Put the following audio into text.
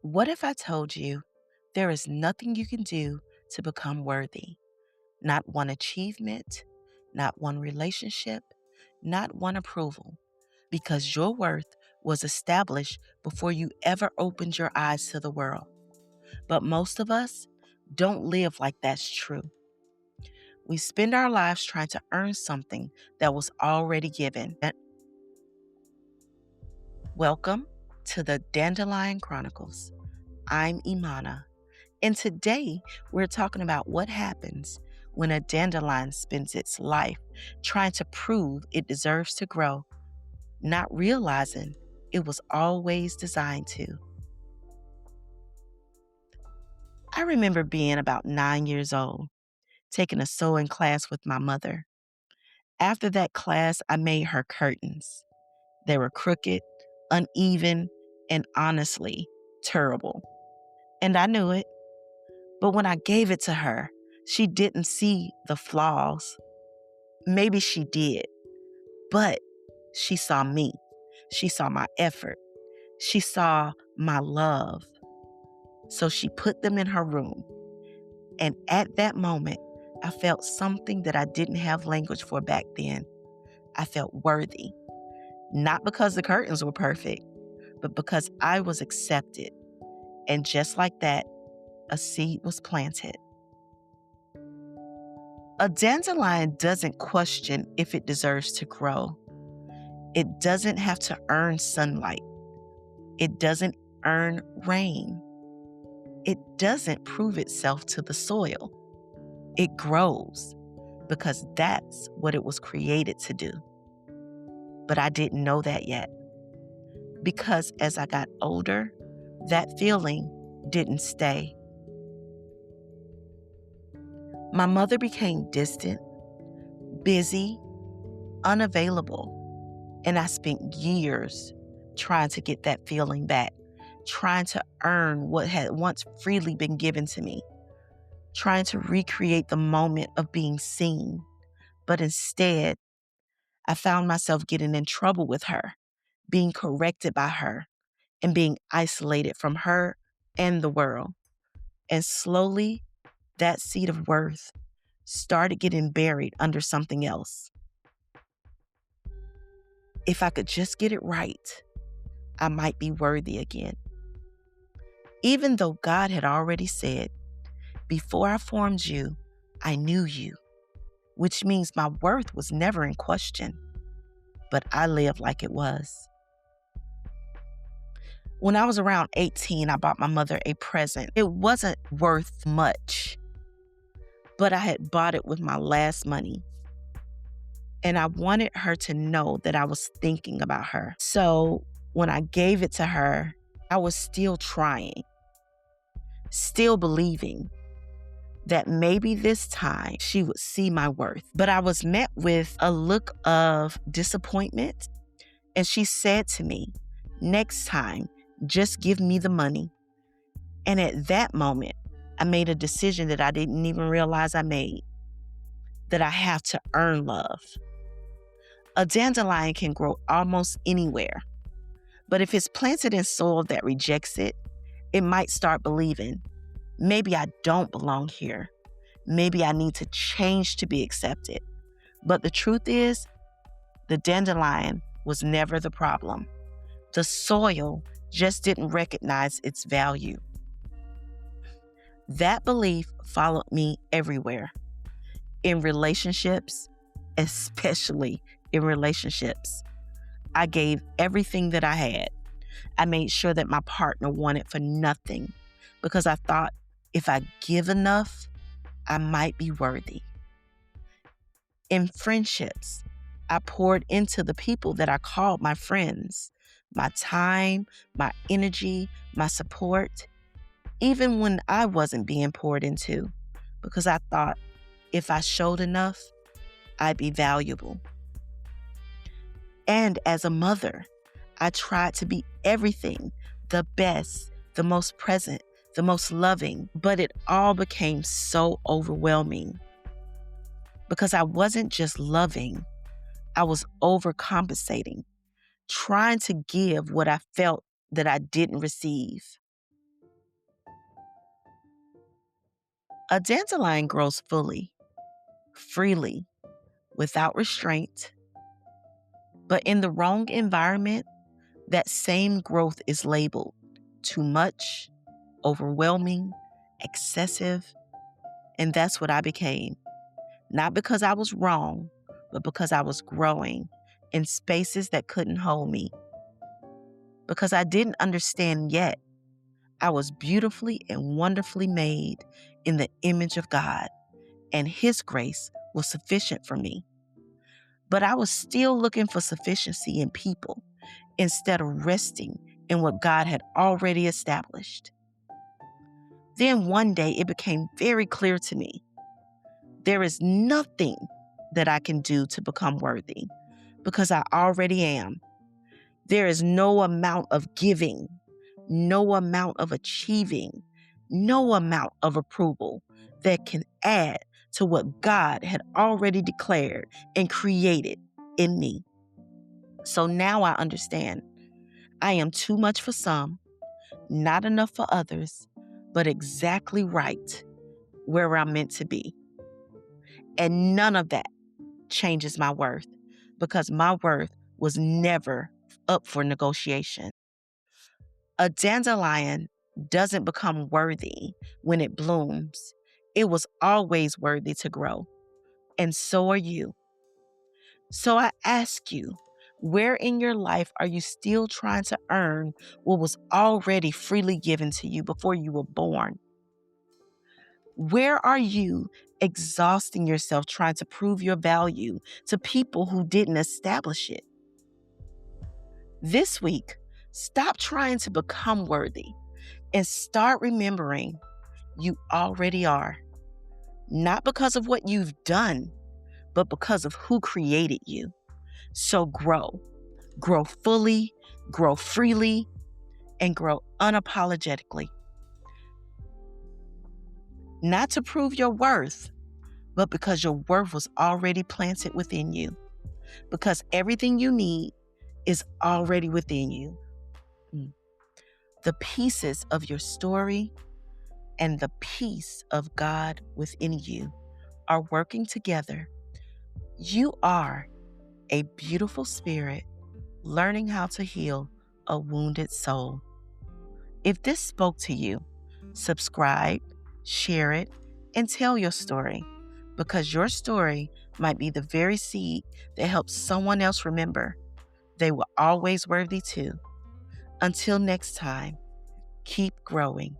What if I told you there is nothing you can do to become worthy? Not one achievement, not one relationship, not one approval, because your worth was established before you ever opened your eyes to the world. But most of us don't live like that's true. We spend our lives trying to earn something that was already given. Welcome to the Dandelion Chronicles. I'm Imana, and today we're talking about what happens when a dandelion spends its life trying to prove it deserves to grow, not realizing it was always designed to. I remember being about 9 years old, taking a sewing class with my mother. After that class, I made her curtains. They were crooked, uneven, and honestly terrible. And I knew it. But when I gave it to her, she didn't see the flaws. Maybe she did, but she saw me. She saw my effort. She saw my love. So she put them in her room. And at that moment, I felt something that I didn't have language for back then. I felt worthy, not because the curtains were perfect, but because I was accepted. And just like that, a seed was planted. A dandelion doesn't question if it deserves to grow. It doesn't have to earn sunlight. It doesn't earn rain. It doesn't prove itself to the soil. It grows because that's what it was created to do. But I didn't know that yet. Because as I got older, that feeling didn't stay. My mother became distant, busy, unavailable, and I spent years trying to get that feeling back, trying to earn what had once freely been given to me, trying to recreate the moment of being seen. But instead, I found myself getting in trouble with her, being corrected by her, and being isolated from her and the world. And slowly, that seed of worth started getting buried under something else. If I could just get it right, I might be worthy again. Even though God had already said, before I formed you, I knew you, which means my worth was never in question, but I lived like it was. When I was around 18, I bought my mother a present. It wasn't worth much, but I had bought it with my last money. And I wanted her to know that I was thinking about her. So when I gave it to her, I was still trying, still believing that maybe this time she would see my worth. But I was met with a look of disappointment. And she said to me, next time, just give me the money. And at that moment, I made a decision that I didn't even realize I made, that I have to earn love. A dandelion can grow almost anywhere, but if it's planted in soil that rejects it, it might start believing, maybe I don't belong here. Maybe I need to change to be accepted. But the truth is, the dandelion was never the problem. The soil just didn't recognize its value. That belief followed me everywhere. In relationships, especially in relationships. I gave everything that I had. I made sure that my partner wanted for nothing because I thought if I give enough, I might be worthy. In friendships, I poured into the people that I called my friends, my time, my energy, my support, even when I wasn't being poured into, because I thought if I showed enough, I'd be valuable. And as a mother, I tried to be everything, the best, the most present, the most loving, but it all became so overwhelming because I wasn't just loving, I was overcompensating, trying to give what I felt that I didn't receive. A dandelion grows fully, freely, without restraint. But in the wrong environment, that same growth is labeled too much, overwhelming, excessive. And that's what I became. Not because I was wrong, but because I was growing in spaces that couldn't hold me. Because I didn't understand yet, I was beautifully and wonderfully made in the image of God, and His grace was sufficient for me. But I was still looking for sufficiency in people instead of resting in what God had already established. Then one day it became very clear to me. There is nothing that I can do to become worthy because I already am. There is no amount of giving, no amount of achieving, no amount of approval that can add to what God had already declared and created in me. So now I understand. I am too much for some, not enough for others, but exactly right where I'm meant to be. And none of that changes my worth because my worth was never up for negotiation. A dandelion doesn't become worthy when it blooms. It was always worthy to grow. And so are you. So I ask you, where in your life are you still trying to earn what was already freely given to you before you were born? Where are you exhausting yourself trying to prove your value to people who didn't establish it? This week, stop trying to become worthy and start remembering you already are. Not because of what you've done, but because of who created you. So grow. Grow fully, grow freely, and grow unapologetically. Not to prove your worth, but because your worth was already planted within you. Because everything you need is already within you. The pieces of your story and the peace of God within you are working together. You are a beautiful spirit learning how to heal a wounded soul. If this spoke to you, subscribe, share it, and tell your story, because your story might be the very seed that helps someone else remember they were always worthy too. Until next time, keep growing.